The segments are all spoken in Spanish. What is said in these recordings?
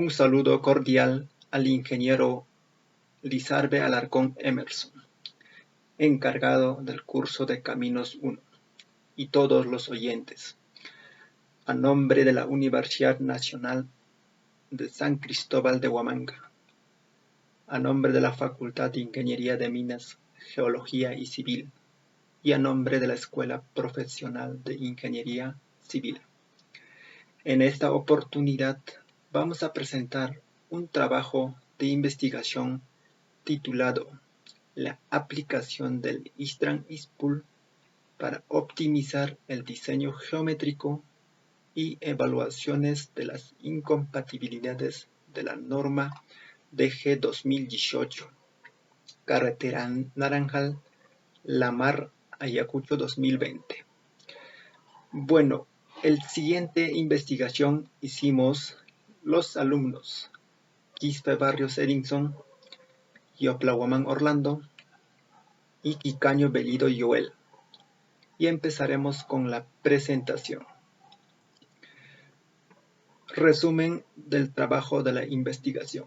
Un saludo cordial al ingeniero Lizarbe Alarcón Emerson, encargado del curso de Caminos 1, y todos los oyentes. A nombre de la Universidad Nacional de San Cristóbal de Huamanga, a nombre de la Facultad de Ingeniería de Minas, Geología y Civil, y a nombre de la Escuela Profesional de Ingeniería Civil. En esta oportunidad vamos a presentar un trabajo de investigación titulado La aplicación del ISTRAN-ISPUL para optimizar el diseño geométrico y evaluaciones de las incompatibilidades de la norma DG 2018, Carretera Naranjal, Lamar, Ayacucho 2020. Bueno, el siguiente investigación hicimos los alumnos Quispe Barrios Edinson, Yopla Guamán Orlando y Quicaño Bellido Joel. Y empezaremos con la presentación. Resumen del trabajo de la investigación.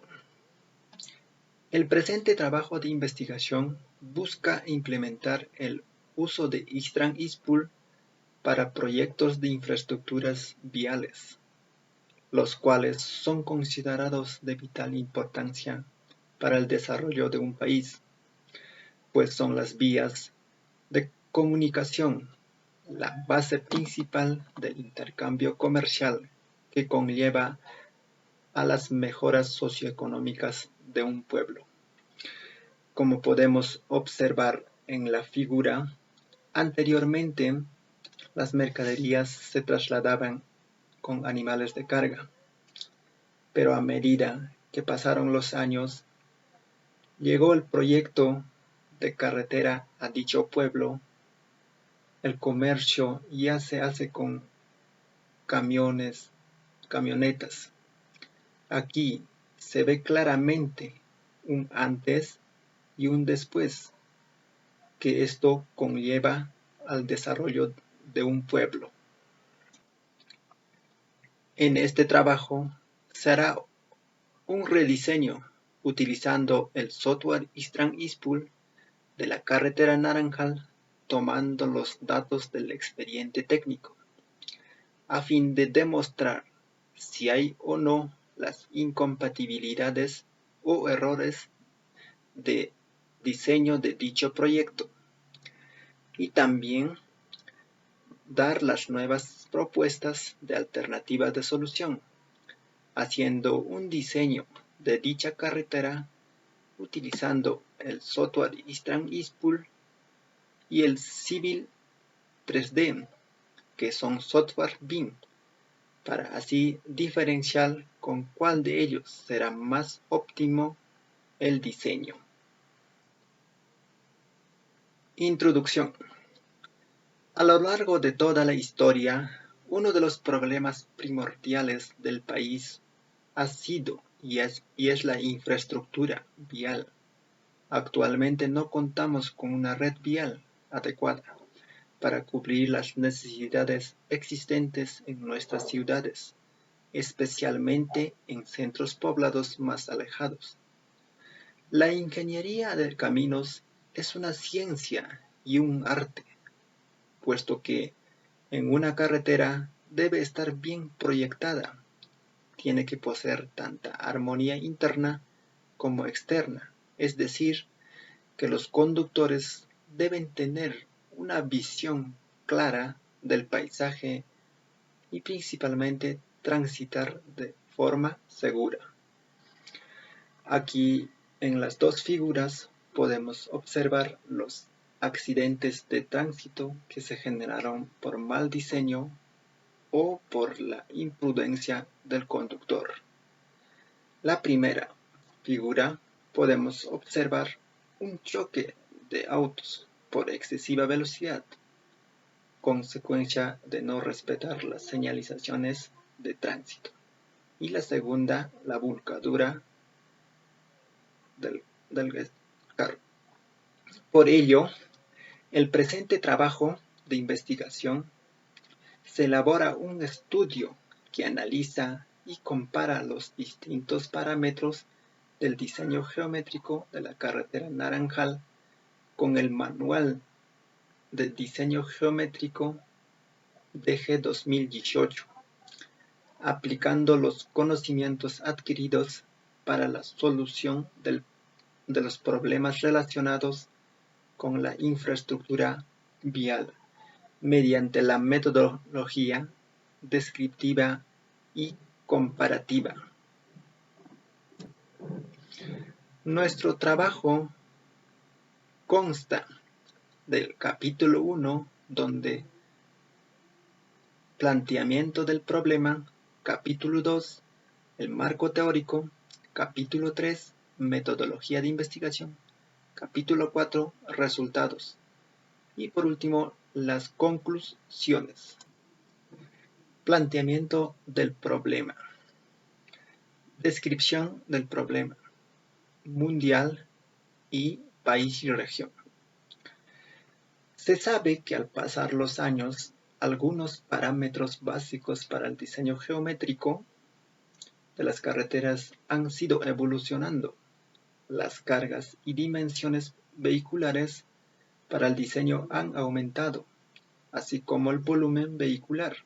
El presente trabajo de investigación busca implementar el uso de ISTRAN-ISPUL para proyectos de infraestructuras viales, los cuales son considerados de vital importancia para el desarrollo de un país, pues son las vías de comunicación, la base principal del intercambio comercial que conlleva a las mejoras socioeconómicas de un pueblo. Como podemos observar en la figura, anteriormente las mercaderías se trasladaban con animales de carga, pero a medida que pasaron los años, llegó el proyecto de carretera a dicho pueblo. El comercio ya se hace con camiones, camionetas. Aquí se ve claramente un antes y un después, que esto conlleva al desarrollo de un pueblo. En este trabajo se hará un rediseño utilizando el software ISTRAN-ISPUL de la carretera Naranjal, tomando los datos del expediente técnico, a fin de demostrar si hay o no las incompatibilidades o errores de diseño de dicho proyecto, y también dar las nuevas propuestas de alternativas de solución, haciendo un diseño de dicha carretera utilizando el software ISTRAN-ISPUL y el Civil 3D, que son software BIM, para así diferenciar con cuál de ellos será más óptimo el diseño. Introducción. A lo largo de toda la historia, uno de los problemas primordiales del país ha sido y es la infraestructura vial. Actualmente no contamos con una red vial adecuada para cubrir las necesidades existentes en nuestras ciudades, especialmente en centros poblados más alejados. La ingeniería de caminos es una ciencia y un arte, puesto que en una carretera debe estar bien proyectada. Tiene que poseer tanta armonía interna como externa, es decir, que los conductores deben tener una visión clara del paisaje y principalmente transitar de forma segura. Aquí en las dos figuras podemos observar los accidentes de tránsito que se generaron por mal diseño o por la imprudencia del conductor. La primera figura podemos observar un choque de autos por excesiva velocidad, consecuencia de no respetar las señalizaciones de tránsito. Y la segunda, la volcadura del carro. Por ello, el presente trabajo de investigación se elabora un estudio que analiza y compara los distintos parámetros del diseño geométrico de la carretera Naranjal con el manual de diseño geométrico DG 2018, aplicando los conocimientos adquiridos para la solución de los problemas relacionados con la infraestructura vial mediante la metodología descriptiva y comparativa. Nuestro trabajo consta del capítulo 1, donde planteamiento del problema, capítulo 2, el marco teórico, capítulo 3, metodología de investigación, capítulo 4, resultados, y por último, las conclusiones. Planteamiento del problema. Descripción del problema mundial y país y región. Se sabe que al pasar los años, algunos parámetros básicos para el diseño geométrico de las carreteras han sido evolucionando. Las cargas y dimensiones vehiculares para el diseño han aumentado, así como el volumen vehicular.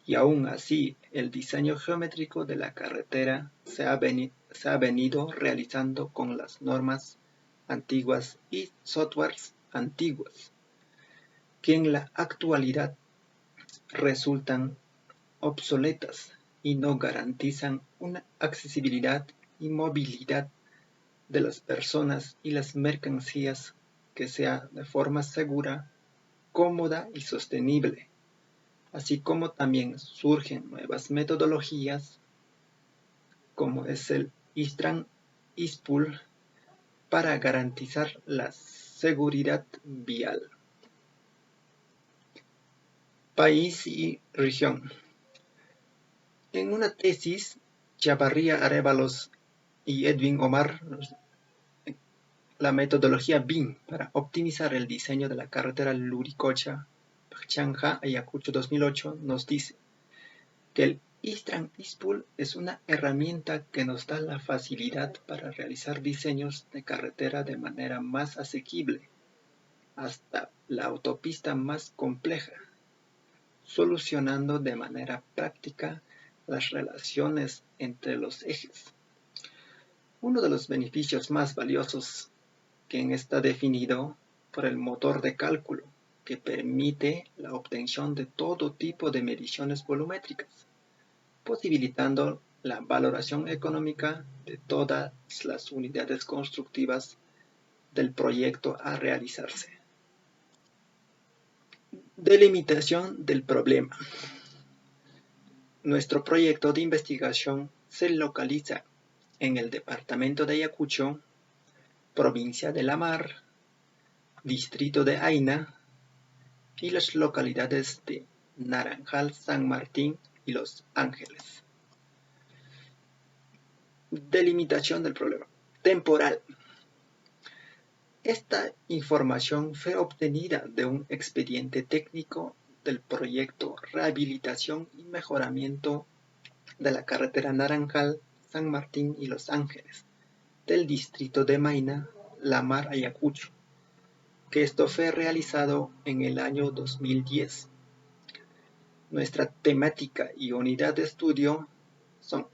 Y aún así, el diseño geométrico de la carretera se ha venido realizando con las normas antiguas y softwares antiguos, que en la actualidad resultan obsoletas y no garantizan una accesibilidad y movilidad de las personas y las mercancías que sea de forma segura, cómoda y sostenible, así como también surgen nuevas metodologías como es el ISTRAN-ISPUL para garantizar la seguridad vial. País y región. En una tesis, Chavarría Arévalos y Edwin Omar, la metodología BIM para optimizar el diseño de la carretera Luricocha-Chanja-Ayacucho 2008 nos dice que el ISTRAN-ISPUL es una herramienta que nos da la facilidad para realizar diseños de carretera de manera más asequible, hasta la autopista más compleja, solucionando de manera práctica las relaciones entre los ejes. Uno de los beneficios más valiosos que está definido por el motor de cálculo, que permite la obtención de todo tipo de mediciones volumétricas, posibilitando la valoración económica de todas las unidades constructivas del proyecto a realizarse. Delimitación del problema. Nuestro proyecto de investigación se localiza en el departamento de Ayacucho, provincia de La Mar, distrito de Aina y las localidades de Naranjal, San Martín y Los Ángeles. Delimitación del problema. Temporal. Esta información fue obtenida de un expediente técnico del proyecto Rehabilitación y Mejoramiento de la carretera Naranjal, San Martín y Los Ángeles, del distrito de Maina, La Mar, Ayacucho, que esto fue realizado en el año 2010. Nuestra temática y unidad de estudio son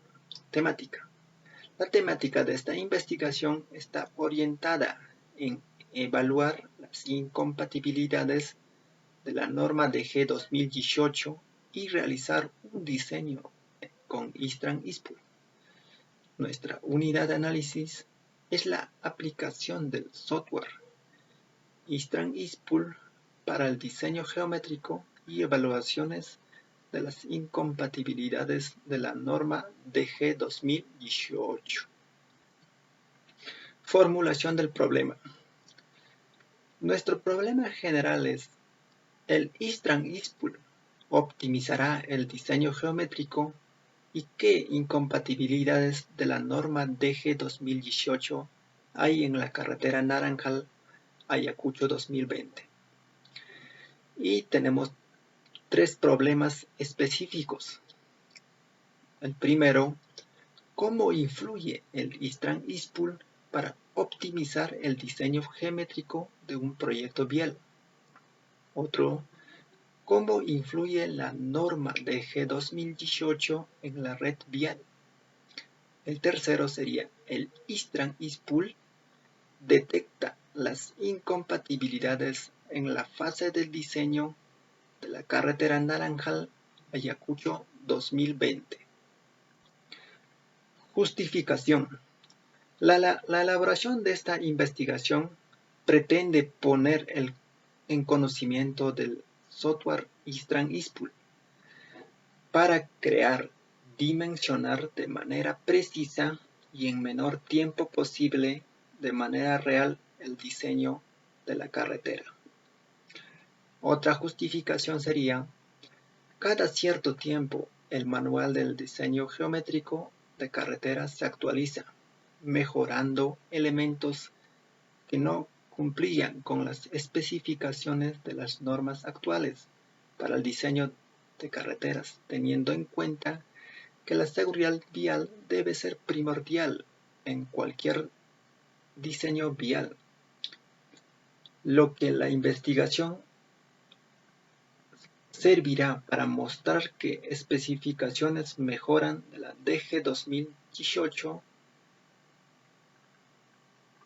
temática. La temática de esta investigación está orientada en evaluar las incompatibilidades de la norma DG 2018 y realizar un diseño con ISTRAN-ISPUL. Nuestra unidad de análisis es la aplicación del software ISTRAN-ISPUL para el diseño geométrico y evaluaciones de las incompatibilidades de la norma DG 2018. Formulación del problema. Nuestro problema general es: el ISTRAN-ISPUL optimizará el diseño geométrico y qué incompatibilidades de la norma DG 2018 hay en la carretera Naranjal Ayacucho 2020. Y tenemos tres problemas específicos. El primero, ¿cómo influye el Istrán-Ispul para optimizar el diseño geométrico de un proyecto vial? Otro, ¿cómo influye la norma DG 2018 en la red vial? El tercero sería el Istrán-Ispul detecta las incompatibilidades en la fase del diseño de la carretera Naranjal-Ayacucho 2020. Justificación. La elaboración de esta investigación pretende poner en conocimiento del software Istrán-Ispul para crear, dimensionar de manera precisa y en menor tiempo posible de manera real el diseño de la carretera. Otra justificación sería, cada cierto tiempo el manual del diseño geométrico de carreteras se actualiza, mejorando elementos que no cumplían con las especificaciones de las normas actuales para el diseño de carreteras, teniendo en cuenta que la seguridad vial debe ser primordial en cualquier diseño vial, lo que la investigación servirá para mostrar que especificaciones mejoran de la DG 2018.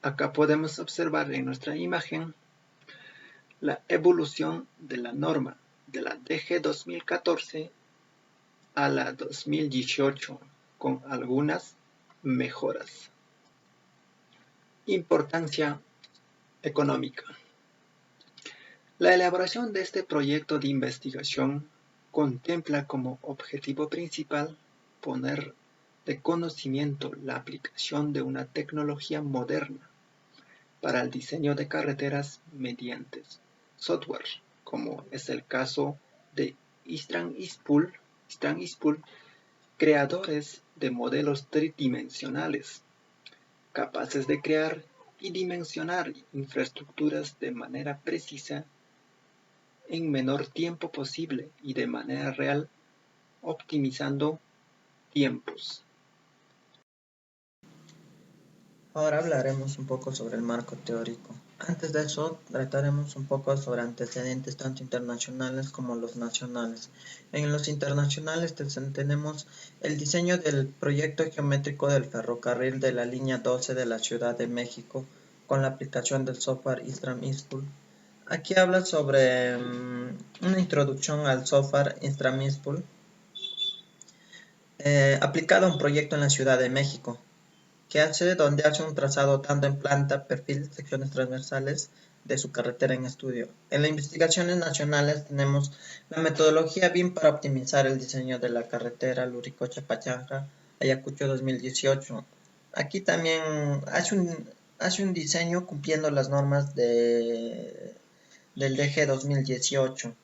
Acá podemos observar en nuestra imagen la evolución de la norma de la DG 2014 a la 2018 con algunas mejoras. Importancia económica. La elaboración de este proyecto de investigación contempla como objetivo principal poner de conocimiento la aplicación de una tecnología moderna para el diseño de carreteras mediante software, como es el caso de Istrán-Ispul, creadores de modelos tridimensionales, capaces de crear y dimensionar infraestructuras de manera precisa en menor tiempo posible y de manera real, optimizando tiempos. Ahora hablaremos un poco sobre el marco teórico. Antes de eso, trataremos un poco sobre antecedentes tanto internacionales como los nacionales. En los internacionales tenemos el diseño del proyecto geométrico del ferrocarril de la línea 12 de la Ciudad de México con la aplicación del software Istrán-Ispul. Aquí habla sobre una introducción al software Istrán-Ispul aplicado a un proyecto en la Ciudad de México, donde hace un trazado tanto en planta, perfil, secciones transversales de su carretera en estudio. En las investigaciones nacionales tenemos la metodología BIM para optimizar el diseño de la carretera Luricocha-Pachanga, Ayacucho 2018. Aquí también hace un diseño cumpliendo las normas del DG 2018.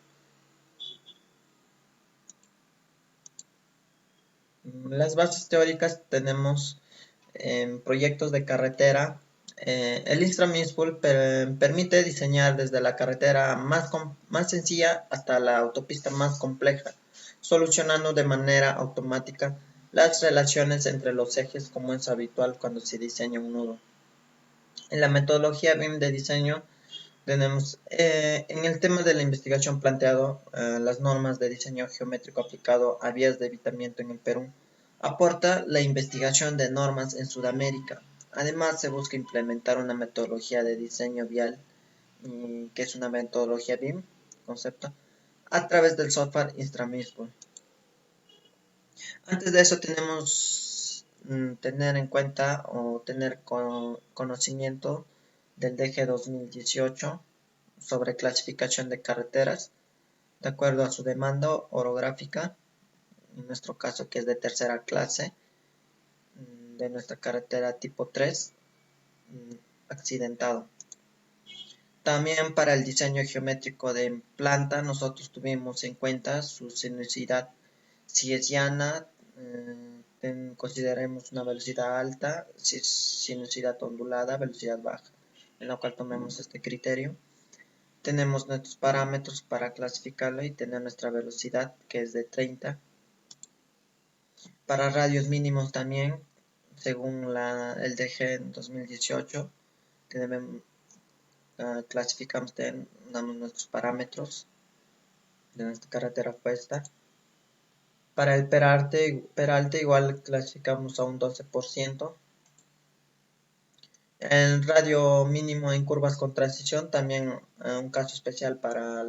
Las bases teóricas tenemos en proyectos de carretera. El Istrán-Ispul permite diseñar desde la carretera más sencilla hasta la autopista más compleja, solucionando de manera automática las relaciones entre los ejes como es habitual cuando se diseña un nudo. En la metodología BIM de diseño tenemos en el tema de la investigación planteado las normas de diseño geométrico aplicado a vías de evitamiento en el Perú. Aporta la investigación de normas en Sudamérica. Además, se busca implementar una metodología de diseño vial, que es una metodología BIM, concepto, a través del software Istrán-Ispul. Antes de eso tenemos tener en cuenta o tener conocimiento del DG 2018 sobre clasificación de carreteras de acuerdo a su demanda orográfica, en nuestro caso que es de tercera clase, de nuestra carretera tipo 3, accidentado. También para el diseño geométrico de planta nosotros tuvimos en cuenta su sinuosidad. Si es llana, consideremos una velocidad alta, si es sinuosidad ondulada, velocidad baja, en la cual tomemos este criterio. Tenemos nuestros parámetros para clasificarlo y tener nuestra velocidad que es de 30. Para radios mínimos también, según el DG en 2018, clasificamos, damos nuestros parámetros de nuestra carretera puesta. Para el peralte igual clasificamos a un 12%. El radio mínimo en curvas con transición, también un caso especial para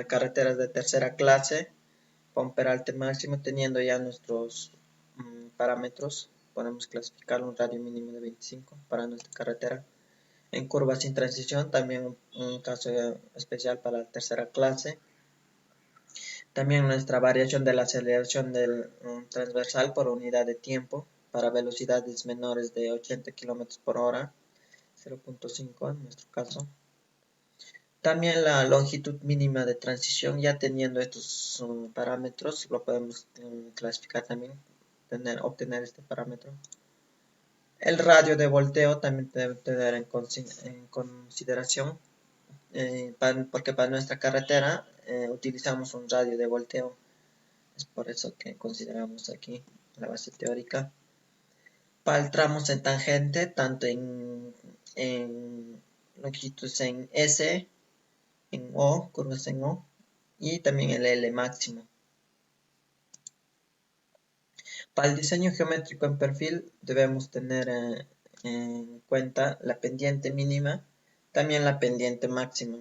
carreteras de tercera clase, con peralte máximo, teniendo ya nuestros parámetros, podemos clasificar un radio mínimo de 25 para nuestra carretera. En curvas sin transición, también un caso especial para la tercera clase. También nuestra variación de la aceleración del transversal por unidad de tiempo para velocidades menores de 80 km por hora, 0.5 en nuestro caso. También la longitud mínima de transición, ya teniendo estos parámetros, lo podemos clasificar también, obtener este parámetro. El radio de volteo también debe tener en consideración, porque para nuestra carretera utilizamos un radio de volteo. Es por eso que consideramos aquí la base teórica. Para tramos en tangente, tanto en longitudes en S, en O, curvas en O, y también el L máximo. Para el diseño geométrico en perfil debemos tener en cuenta la pendiente mínima, también la pendiente máxima,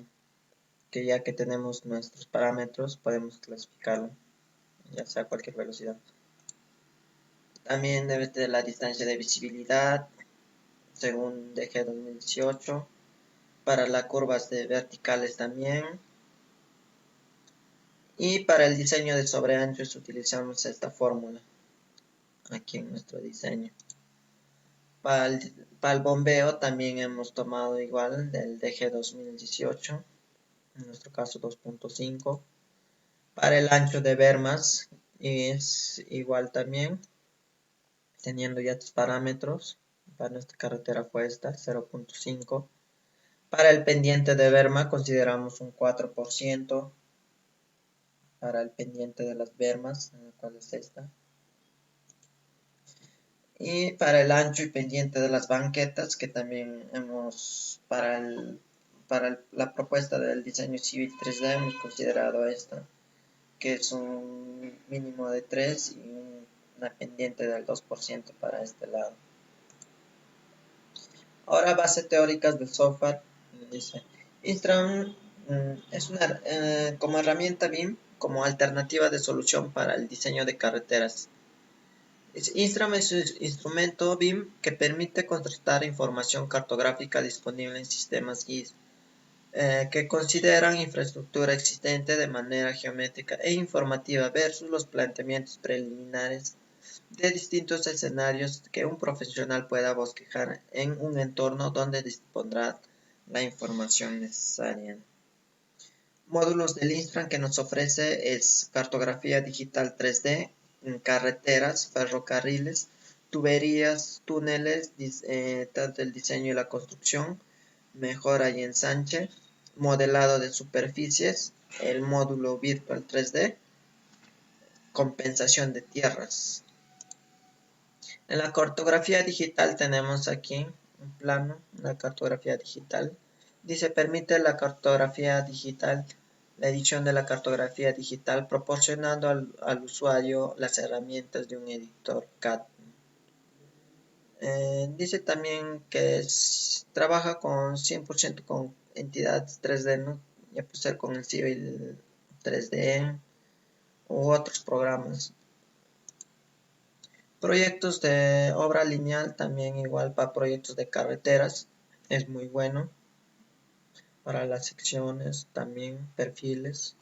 que ya que tenemos nuestros parámetros podemos clasificarlo, ya sea a cualquier velocidad. También debe tener la distancia de visibilidad, según DG 2018. Para las curvas de verticales también. Y para el diseño de sobreanchos utilizamos esta fórmula aquí en nuestro diseño. Para el bombeo también hemos tomado igual del DG 2018, en nuestro caso 2.5. Para el ancho de bermas es igual también, teniendo ya estos parámetros. Para nuestra carretera fue esta, 0.5. Para el pendiente de berma consideramos un 4%. Para el pendiente de las bermas, en la cual es esta. Y para el ancho y pendiente de las banquetas, que también hemos, para la propuesta del diseño civil 3D, hemos considerado esta, que es un mínimo de 3 y una pendiente del 2% para este lado. Ahora, bases teóricas del software. Dice, Instram es como herramienta BIM, como alternativa de solución para el diseño de carreteras. Instram es un instrumento BIM que permite contrastar información cartográfica disponible en sistemas GIS que consideran infraestructura existente de manera geométrica e informativa versus los planteamientos preliminares de distintos escenarios que un profesional pueda bosquejar en un entorno donde dispondrá la información necesaria. Módulos del Instram que nos ofrece es cartografía digital 3D, carreteras, ferrocarriles, tuberías, túneles, tanto el diseño y la construcción, mejora y ensanche, modelado de superficies, el módulo virtual 3D, compensación de tierras. En la cartografía digital tenemos aquí un plano, una cartografía digital. Dice, permite la cartografía digital, la edición de la cartografía digital, proporcionando al usuario las herramientas de un editor CAD. Dice también que trabaja con 100% con entidades 3D, ¿no? Ya puede ser con el Civil 3D u otros programas. Proyectos de obra lineal también igual para proyectos de carreteras es muy bueno. Para las secciones también perfiles.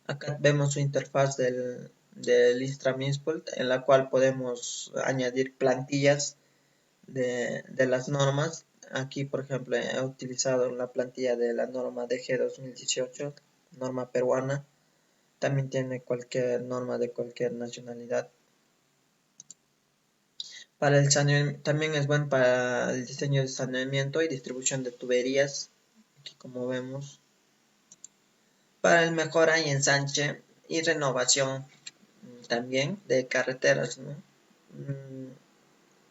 Acá vemos su interfaz del Instram Inspult, en la cual podemos añadir plantillas de las normas. Aquí, por ejemplo, he utilizado la plantilla de la norma DG 2018, norma peruana. También tiene cualquier norma de cualquier nacionalidad. Para el saneamiento, también es bueno para el diseño de saneamiento y distribución de tuberías. Aquí como vemos. Para el mejora y ensanche y renovación también de carreteras, ¿no?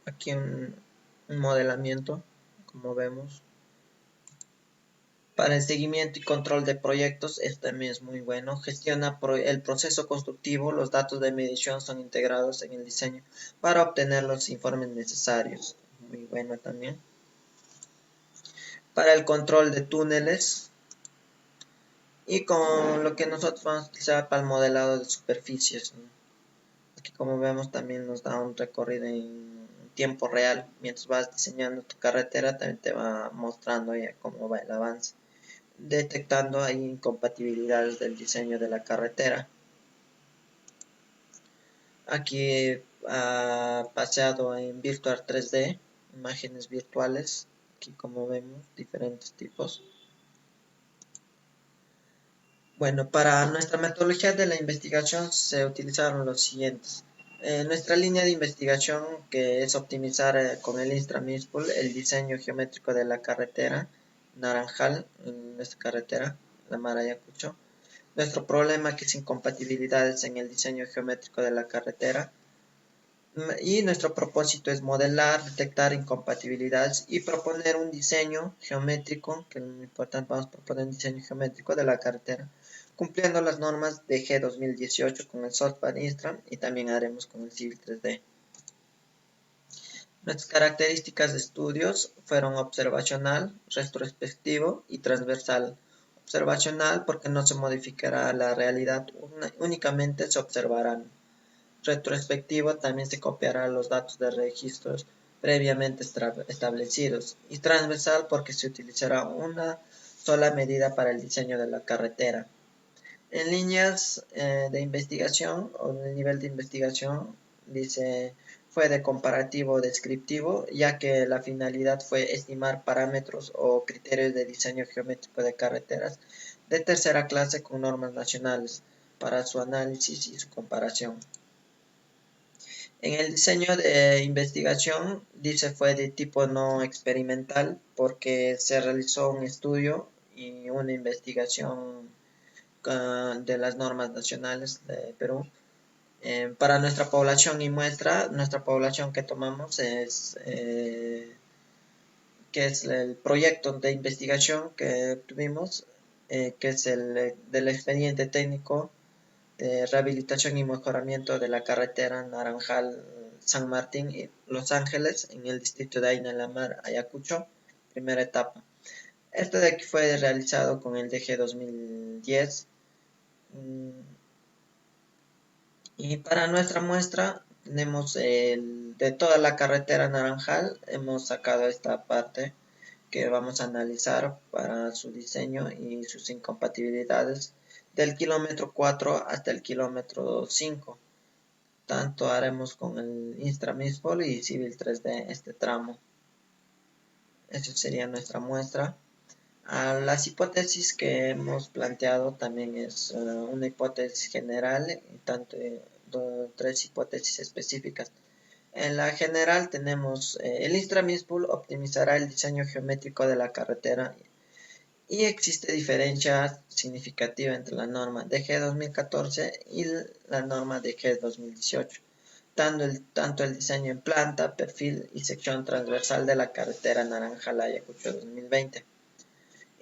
Aquí un modelamiento, como vemos. Para el seguimiento y control de proyectos, este también es muy bueno. Gestiona el proceso constructivo. Los datos de medición son integrados en el diseño para obtener los informes necesarios. Muy bueno también. Para el control de túneles. Y con lo que nosotros vamos a utilizar para el modelado de superficies, ¿no? Aquí, como vemos, también nos da un recorrido en tiempo real. Mientras vas diseñando tu carretera, también te va mostrando ya cómo va el avance, detectando ahí incompatibilidades del diseño de la carretera. Aquí paseado en Virtual 3D, imágenes virtuales. Aquí, como vemos, diferentes tipos. Bueno, para nuestra metodología de la investigación se utilizaron los siguientes. Nuestra línea de investigación, que es optimizar con el Instramisspool el diseño geométrico de la carretera Naranjal, en nuestra carretera, la Mar Ayacucho. Nuestro problema, que es incompatibilidades en el diseño geométrico de la carretera. Y nuestro propósito es modelar, detectar incompatibilidades y proponer un diseño geométrico, que es lo importante, vamos a proponer un diseño geométrico de la carretera, cumpliendo las normas de G 2018 con el software Instram, y también haremos con el Civil 3D. Nuestras características de estudios fueron observacional, retrospectivo y transversal. Observacional porque no se modificará la realidad, únicamente se observarán. Retrospectivo, también se copiará los datos de registros previamente establecidos. Y transversal porque se utilizará una sola medida para el diseño de la carretera. En líneas de investigación, o en el nivel de investigación, dice, fue de comparativo descriptivo, ya que la finalidad fue estimar parámetros o criterios de diseño geométrico de carreteras de tercera clase con normas nacionales para su análisis y su comparación. En el diseño de investigación, dice, fue de tipo no experimental porque se realizó un estudio y una investigación de las normas nacionales de Perú. Para nuestra población y muestra, nuestra población que tomamos es que es el proyecto de investigación que tuvimos, que es el del expediente técnico de rehabilitación y mejoramiento de la carretera Naranjal San Martín y Los Ángeles en el distrito de Aina la Mar, Ayacucho, primera etapa. Este de aquí fue realizado con el DG 2010. Y para nuestra muestra tenemos de toda la carretera Naranjal, hemos sacado esta parte que vamos a analizar para su diseño y sus incompatibilidades del kilómetro 4 hasta el kilómetro 5. Tanto haremos con el Instramisspool y Civil 3D este tramo. Esa sería nuestra muestra. Las hipótesis que hemos planteado también es una hipótesis general y tanto tres hipótesis específicas. En la general tenemos el Instramisspool optimizará el diseño geométrico de la carretera y existe diferencia significativa entre la norma DG 2014 y la norma DG 2018, tanto el diseño en planta, perfil y sección transversal de la carretera Naranjal-Ayacucho 2020.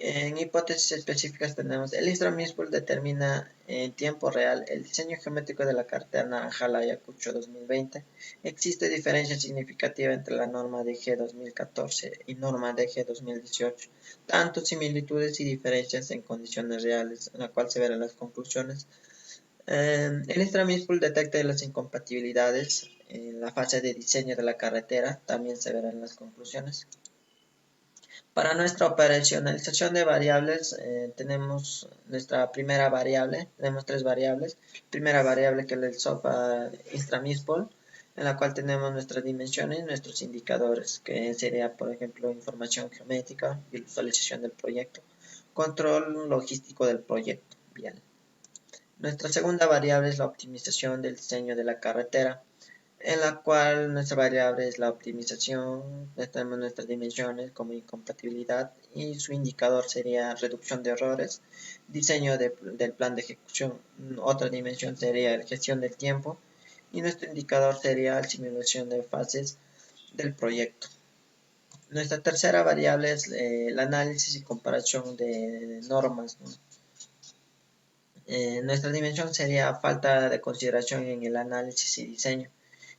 En hipótesis específicas tenemos el Instramisspool determina en tiempo real el diseño geométrico de la carretera Naranjal-Ayacucho 2020. Existe diferencia significativa entre la norma DG 2014 y norma DG 2018, tanto similitudes y diferencias en condiciones reales, en la cual se verán las conclusiones. El Instramisspool detecta las incompatibilidades en la fase de diseño de la carretera, también se verán las conclusiones. Para nuestra operacionalización de variables tenemos nuestra primera variable, tenemos tres variables. Primera variable que es el software Instramisspool, en la cual tenemos nuestras dimensiones, nuestros indicadores, que sería por ejemplo información geométrica, visualización del proyecto, control logístico del proyecto vial. Nuestra segunda variable es la optimización del diseño de la carretera, en la cual nuestra variable es la optimización, tenemos nuestras dimensiones como incompatibilidad y su indicador sería reducción de errores, diseño del plan de ejecución. Otra dimensión sería la gestión del tiempo y nuestro indicador sería la simulación de fases del proyecto. Nuestra tercera variable es el análisis y comparación de normas, ¿no? Nuestra dimensión sería falta de consideración en el análisis y diseño,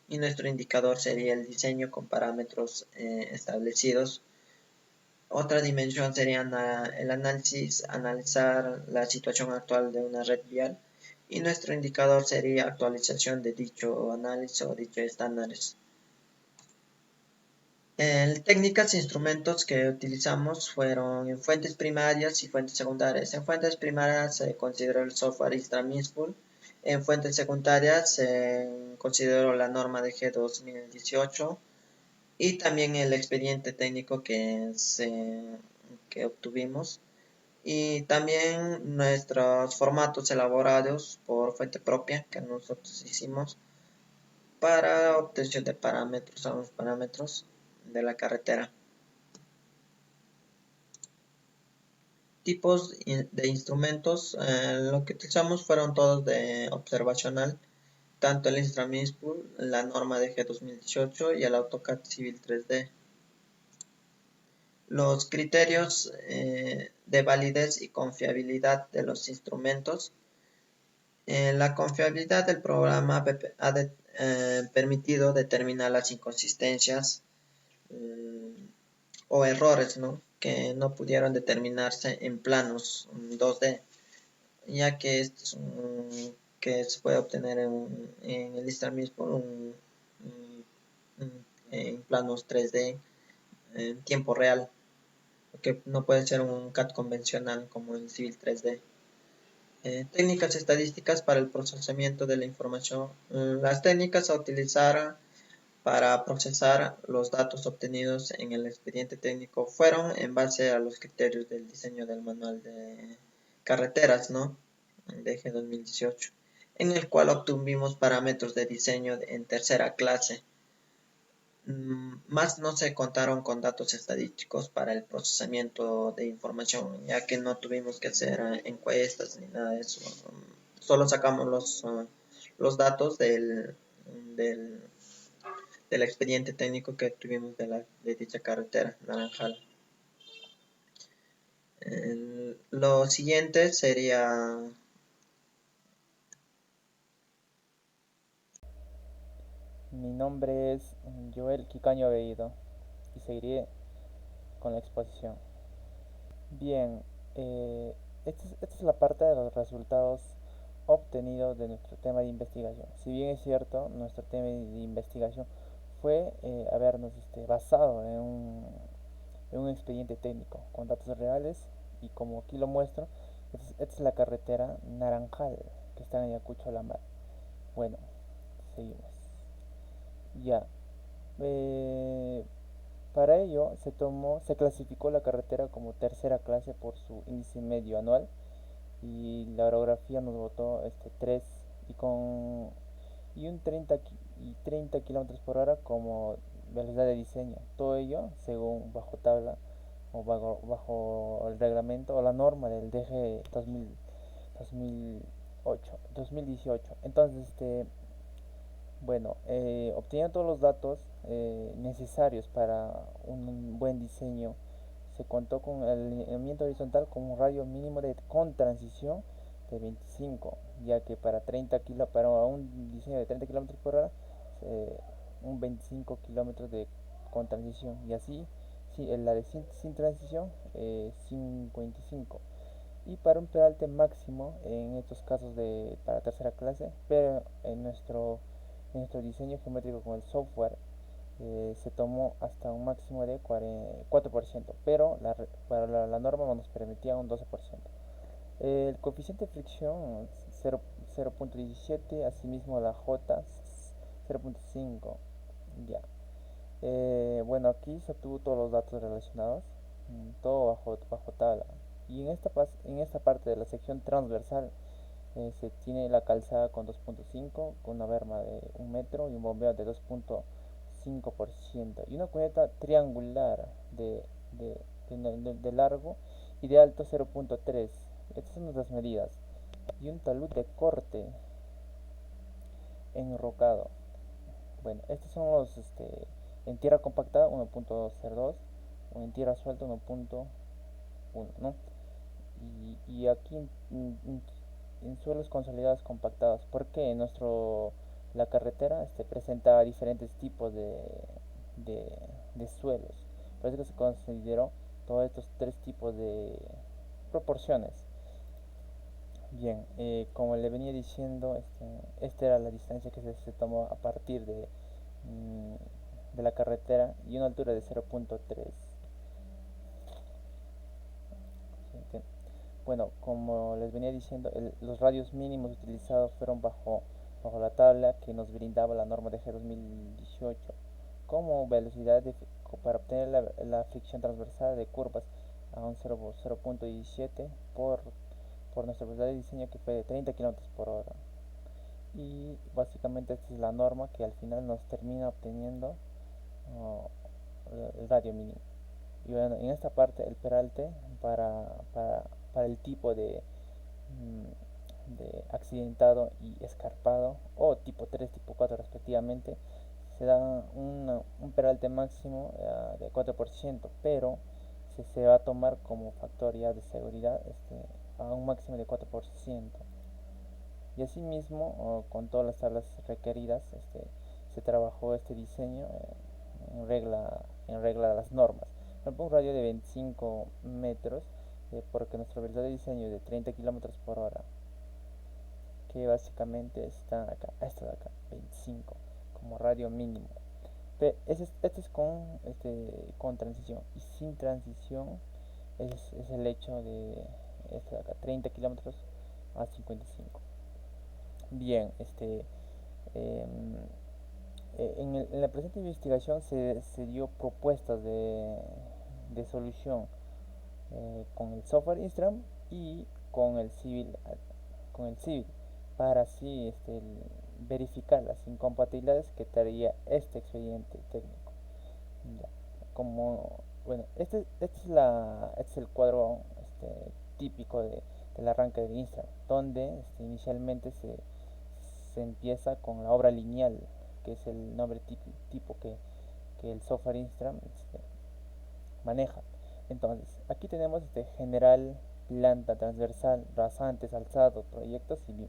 y nuestro indicador sería el diseño con parámetros establecidos. Otra dimensión sería el análisis, analizar la situación actual de una red vial, y nuestro indicador sería actualización de dicho análisis o dichos estándares. Técnicas e instrumentos que utilizamos fueron en fuentes primarias y fuentes secundarias. En fuentes primarias se consideró el software ISTRA-MISPUL. En fuentes secundarias se consideró la norma de G 2018 y también el expediente técnico que obtuvimos, y también nuestros formatos elaborados por fuente propia que nosotros hicimos para obtención de parámetros, algunos parámetros de la carretera. Tipos de instrumentos, lo que utilizamos fueron todos de observacional, tanto el ISTRA-MISPUL, la norma de G 2018 y el AutoCAD Civil 3D. Los criterios de validez y confiabilidad de los instrumentos. La confiabilidad del programa ha permitido determinar las inconsistencias o errores, ¿no?, que no pudieron determinarse en planos 2D, ya que que se puede obtener en el ISTRA mismo en planos 3D en tiempo real, que no puede ser un CAD convencional como el Civil 3D. Técnicas estadísticas para el procesamiento de la información. Las técnicas a utilizar para procesar los datos obtenidos en el expediente técnico fueron en base a los criterios del diseño del manual de carreteras, ¿no?, de G 2018, en el cual obtuvimos parámetros de diseño en tercera clase. Más no se contaron con datos estadísticos para el procesamiento de información, ya que no tuvimos que hacer encuestas ni nada de eso. Solo sacamos los datos del expediente técnico que tuvimos de dicha carretera Naranjal. Lo siguiente sería... Mi nombre es Joel Quicaño Bellido y seguiré con la exposición. Bien, esta es la parte de los resultados obtenidos de nuestro tema de investigación. Si bien es cierto, nuestro tema de investigación fue habernos basado en un expediente técnico con datos reales, y como aquí lo muestro, esta es la carretera Naranjal que está en Ayacucho, La Mar. Bueno, seguimos. Ya. Eh, para ello se clasificó la carretera como tercera clase por su índice medio anual, y la orografía nos botó 3 y con y un 30 kilómetros por hora como velocidad de diseño. Todo ello según bajo tabla o bajo el reglamento o la norma del DG 2018. Entonces, bueno, obteniendo todos los datos necesarios para un buen diseño, se contó con el alineamiento horizontal con un radio mínimo con transición de 25, ya que para un diseño de 30 km por hora, un 25 kilómetros con transición, y así, sí, la de sin transición, 55. Y para un peralte máximo en estos casos para tercera clase, pero en nuestro diseño geométrico con el software, se tomó hasta un máximo de 4%, pero para la norma nos permitía un 12%. El coeficiente de fricción 0.17, asimismo la J 0.5. Ya. Bueno, aquí se obtuvo todos los datos relacionados, todo bajo tabla. Y en esta parte de la sección transversal, se tiene la calzada con 2.5, con una berma de 1 metro y un bombeo de 2.5%, y una cuneta triangular de largo y de alto 0.3. Estas son nuestras medidas. Y un talud de corte enrocado. Bueno, estos son los en tierra compactada 1.02 o en tierra suelta 1.1, ¿no? Y aquí en suelos consolidados compactados, porque la carretera presenta diferentes tipos de, de suelos. Por eso que se consideró todos estos tres tipos de proporciones. Bien, como le venía diciendo, esta era la distancia que se tomó a partir de la carretera y una altura de 0.3. Bueno, como les venía diciendo, los radios mínimos utilizados fueron bajo la tabla que nos brindaba la norma de G 2018 como velocidad para obtener la fricción transversal de curvas a un 0.17 por nuestra velocidad de diseño, que fue de 30 km por hora. Y básicamente esta es la norma que al final nos termina obteniendo el radio mínimo. Y bueno, en esta parte el peralte para el tipo de accidentado y escarpado, o tipo 3, tipo 4 respectivamente, se da un peralte máximo de 4%, pero se va a tomar como factor ya de seguridad a un máximo de 4%. Y asimismo, con todas las tablas requeridas, se trabajó este diseño en regla a las normas. Por ejemplo, un radio de 25 metros, porque nuestra velocidad de diseño es de 30 kilómetros por hora, que básicamente está acá, esto de acá, 25, como radio mínimo. Este es con transición, y sin transición es el hecho de esto de acá, 30 kilómetros a 55. Bien, em, en la presente investigación se dio propuestas de solución con el software Instram y con el Civil para así verificar las incompatibilidades que traería este expediente técnico. Ya. Como, bueno, este es el cuadro típico del arranque del Instram, donde inicialmente se empieza con la obra lineal, que es el nombre tipo que el software Instram maneja. Entonces, aquí tenemos general, planta, transversal, rasantes, alzados, proyectos y BIM.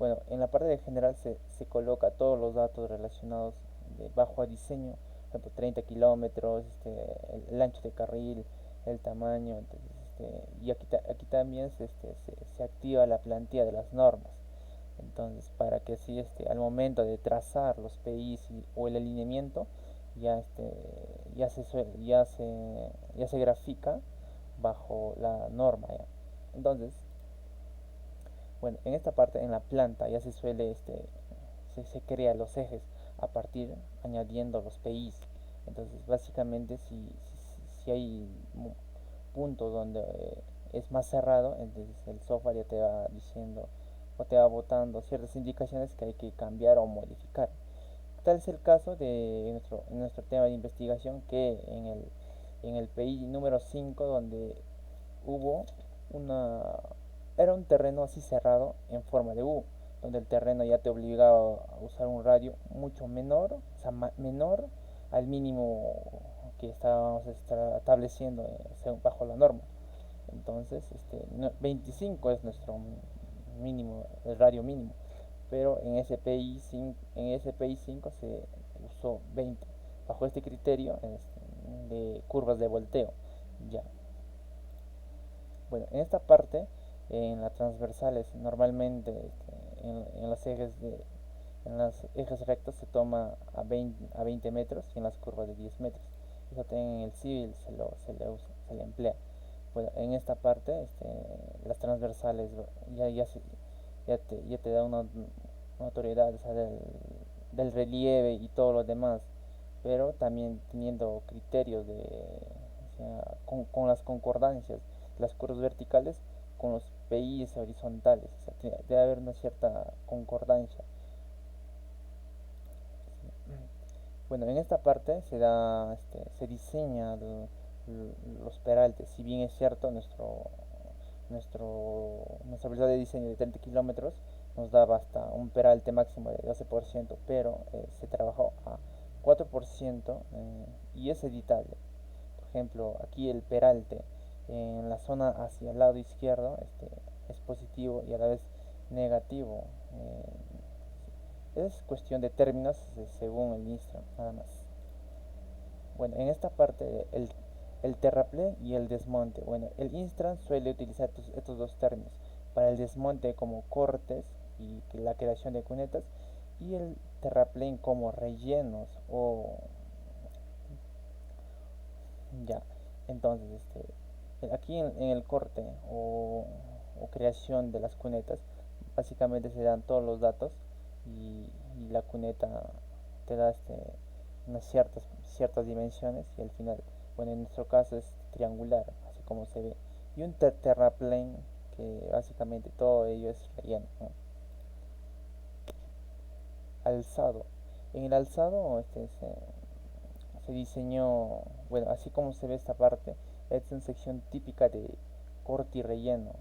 Bueno, en la parte de general se coloca todos los datos relacionados bajo a diseño, por ejemplo, 30 kilómetros, el ancho de carril, el tamaño. Entonces, y aquí también se activa la plantilla de las normas. Entonces, para que así al momento de trazar los PIs o el alineamiento, ya ya se grafica bajo la norma, ¿ya? Entonces, bueno, en esta parte, en la planta, ya se crea los ejes a partir añadiendo los PIs. Entonces, básicamente, si hay puntos donde es más cerrado, entonces el software ya te va diciendo o te va botando ciertas indicaciones que hay que cambiar o modificar. Tal es el caso de nuestro tema de investigación, que en el PI número 5, donde hubo una... Era un terreno así cerrado en forma de U, donde el terreno ya te obligaba a usar un radio mucho menor, o sea, menor al mínimo que estábamos estableciendo bajo la norma. Entonces, 25 es nuestro mínimo, el radio mínimo, pero en SPI 5 se usó 20 bajo este criterio de curvas de volteo. Ya. Bueno, en esta parte, en las transversales, normalmente en los en los ejes rectos se toma a 20 metros, y en las curvas de 10 metros. Eso también en el civil se le emplea. Bueno, en esta parte, las transversales ya te da una notoriedad, o sea, del relieve y todo lo demás, pero también teniendo criterios o sea, con las concordancias de las curvas verticales con los PIs horizontales, o sea, debe haber una cierta concordancia. Bueno, en esta parte se diseña los peraltes. Si bien es cierto, nuestra velocidad de diseño de 30 kilómetros, nos daba hasta un peralte máximo de 12%, pero se trabajó a 4% y es editable. Por ejemplo, aquí el peralte en la zona hacia el lado izquierdo es positivo y a la vez negativo. Es cuestión de términos según el Instram, nada más. Bueno, en esta parte el terraplén y el desmonte. Bueno, el Instram suele utilizar estos dos términos para el desmonte como cortes y la creación de cunetas, y el terraplén como rellenos o ya. Entonces, aquí en el corte o creación de las cunetas, básicamente se dan todos los datos y la cuneta te da unas ciertas dimensiones y al final, bueno, en nuestro caso es triangular, así como se ve. Y un terraplén que básicamente todo ello es relleno, ¿no? Alzado. En el alzado se diseñó, bueno, así como se ve esta parte, es una sección típica de corte y relleno.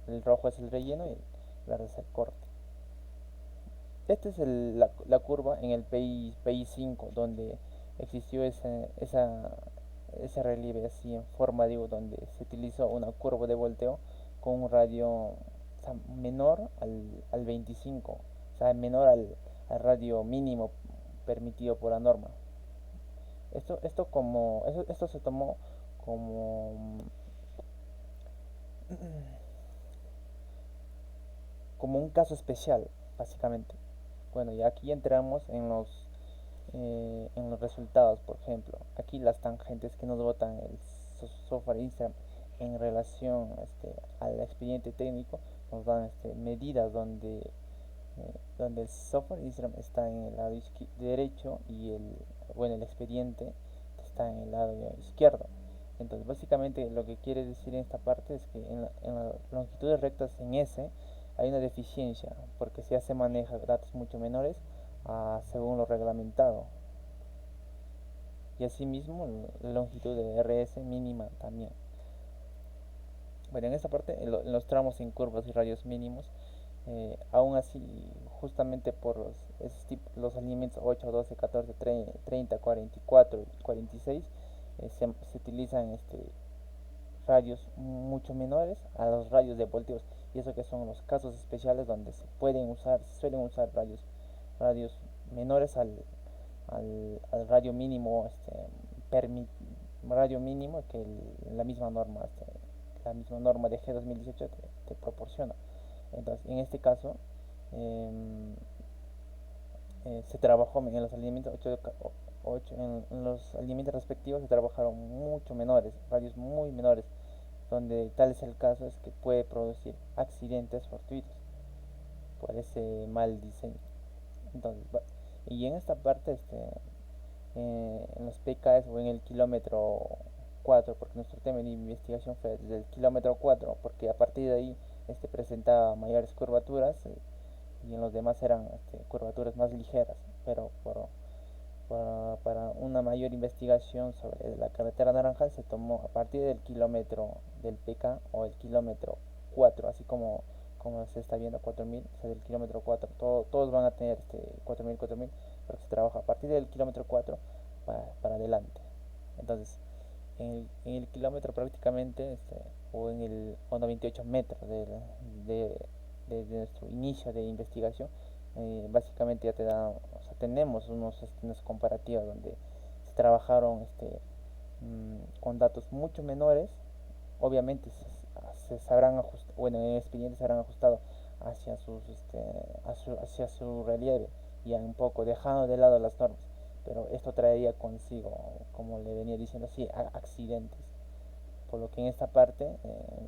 El rojo es el relleno y el verde es el corte. Esta es la curva en el PI 5, donde existió ese relieve así en forma de U, donde se utilizó una curva de volteo con un radio, o sea, menor al 25, o sea, menor al radio mínimo permitido por la norma. Esto se tomó como, como un caso especial, básicamente. Bueno, y aquí entramos en los resultados. Por ejemplo, aquí las tangentes que nos botan el software Instram en relación al expediente técnico nos dan medidas donde el software Instram está en el lado derecho y el expediente está en el lado izquierdo. Entonces, básicamente lo que quiere decir en esta parte es que en las longitudes rectas en S hay una deficiencia, porque ya se maneja datos mucho menores según lo reglamentado. Y asimismo, la longitud de RS mínima también. Bueno, en esta parte, en los tramos en curvas y radios mínimos, aún así, justamente por los alineamientos 8, 12, 14, 30, 44 y 46, se utilizan radios mucho menores a los radios de volteos, y eso que son los casos especiales donde se suelen usar radios menores al radio mínimo, radio mínimo que la misma norma de G 2018 te proporciona. Entonces, en este caso, eh, se trabajó en los alineamientos 8 en los alineamientos respectivos se trabajaron mucho menores, radios muy menores, donde tal es el caso es que puede producir accidentes fortuitos por ese mal diseño. Entonces, y en esta parte, en los PKs o en el kilómetro 4, porque nuestro tema de investigación fue desde el kilómetro 4, porque a partir de ahí presentaba mayores curvaturas, y en los demás eran curvaturas más ligeras, pero para una mayor investigación sobre la carretera Naranjal se tomó a partir del kilómetro del PK o el kilómetro 4, así como se está viendo 4000, o sea, del kilómetro 4, todos van a tener 4000, porque se trabaja a partir del kilómetro 4 para adelante. Entonces, en el kilómetro prácticamente, o 98 metros de nuestro inicio de investigación, básicamente ya o sea, tenemos unas comparativas donde se trabajaron con datos mucho menores. Obviamente se sabrán ajustado, bueno, en expedientes se habrán ajustado hacia hacia su relieve y un poco dejando de lado las normas, pero esto traería consigo, como le venía diciendo así, accidentes, por lo que en esta parte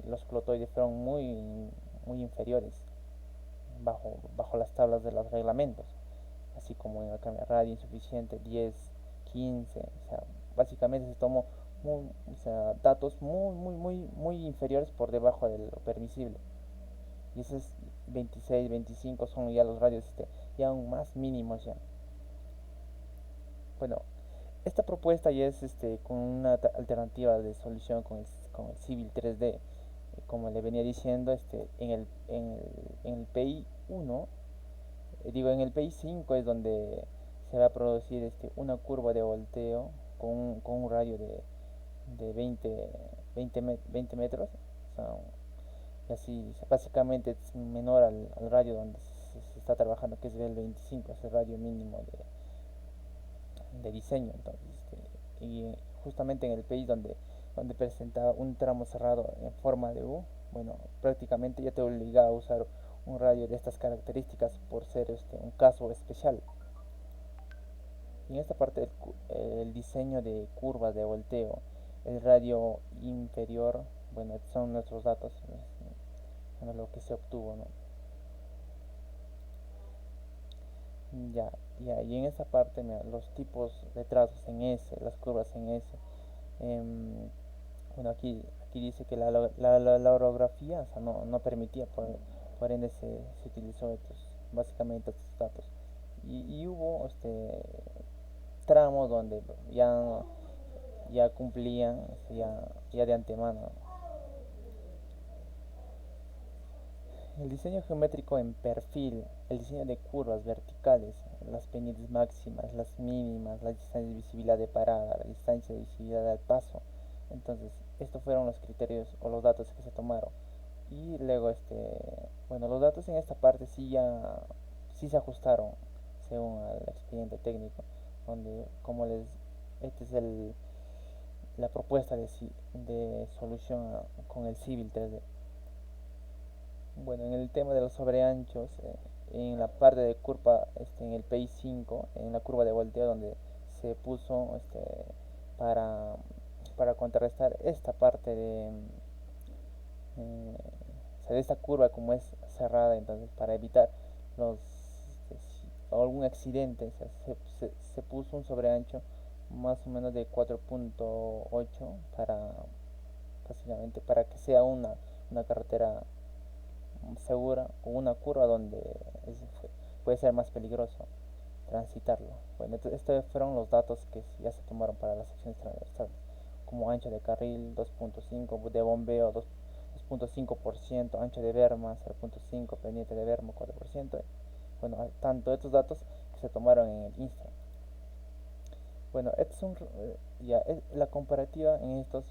los clotoides fueron muy inferiores bajo las tablas de los reglamentos, así como en la cámara radio insuficiente 10, 15, o sea, básicamente se tomó o sea, datos muy inferiores por debajo de lo permisible. Y esos 26, 25 son ya los radios ya aún más mínimos ya. Bueno, esta propuesta ya es con una alternativa de solución con el Civil 3D. Como le venía diciendo, en el PI 1, en el PI 5 es donde se va a producir una curva de volteo con un radio de 20 metros, o sea, y así básicamente es menor al radio donde se está trabajando, que es el 25, es el radio mínimo de diseño. Entonces, y justamente en el país donde presenta un tramo cerrado en forma de U, bueno, prácticamente ya te obliga a usar un radio de estas características por ser un caso especial. Y en esta parte el diseño de curvas de volteo, el radio inferior, bueno, estos son nuestros datos, bueno, lo que se obtuvo, ¿no? Ya, ya, y en esa parte, mira, los tipos de trazos en S, las curvas en S. em, bueno, aquí dice que la orografía, o sea, no permitía, por ende se utilizó básicamente estos datos. Y hubo tramos donde ya cumplían, ya de antemano. El diseño geométrico en perfil, el diseño de curvas verticales, las pendientes máximas, las mínimas, la distancia de visibilidad de parada, la distancia de visibilidad al paso. Entonces, estos fueron los criterios o los datos que se tomaron. Y luego, bueno, los datos en esta parte sí se ajustaron según al expediente técnico, donde, este es la propuesta de solución con el Civil 3D. Bueno, en el tema de los sobreanchos, en la parte de curva, en el PI 5, en la curva de volteo donde se puso para, para contrarrestar esta parte eh, o sea, de esta curva como es cerrada, entonces para evitar los algún accidente, o sea, se puso un sobreancho más o menos de 4.8 básicamente para que sea una carretera segura o una curva donde puede ser más peligroso transitarlo. Bueno, estos fueron los datos que ya se tomaron para las secciones transversales, como ancho de carril 2.5, de bombeo 2.5%, ancho de berma 0.5, pendiente de berma 4%. Bueno, tanto estos datos que se tomaron en el Insta. Bueno, la comparativa en estos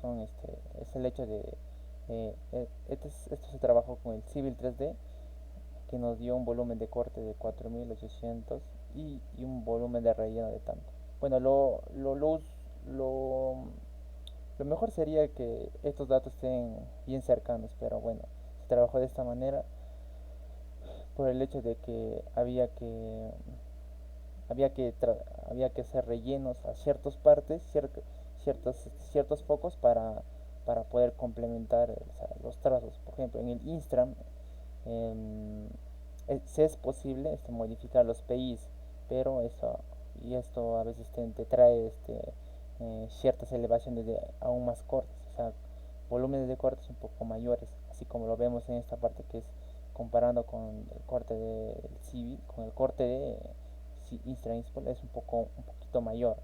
es el hecho de esto se trabajó con el Civil 3D, que nos dio un volumen de corte de 4800 y un volumen de relleno de tanto. Bueno, lo mejor sería que estos datos estén bien cercanos, pero bueno, se trabajó de esta manera por el hecho de que había que hacer rellenos a ciertas partes, ciertos focos para poder complementar, o sea, los trazos. Por ejemplo, en el Instram em, se es posible modificar los PIs, pero esto a veces te trae ciertas elevaciones aún más cortas, o sea, volúmenes de cortes un poco mayores, así como lo vemos en esta parte que es comparando con el corte del Civil, con el corte de Instra Inspol es un poquito mayor,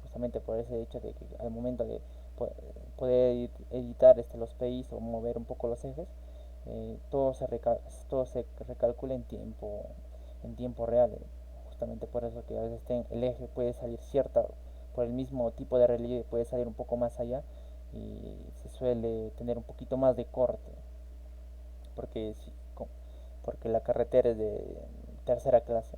justamente por ese hecho de que al momento de poder editar los PIs o mover un poco los ejes, todo se recalcula en tiempo real. Justamente por eso que a veces el eje puede salir por el mismo tipo de relieve, puede salir un poco más allá y se suele tener un poquito más de corte, porque, porque la carretera es de tercera clase.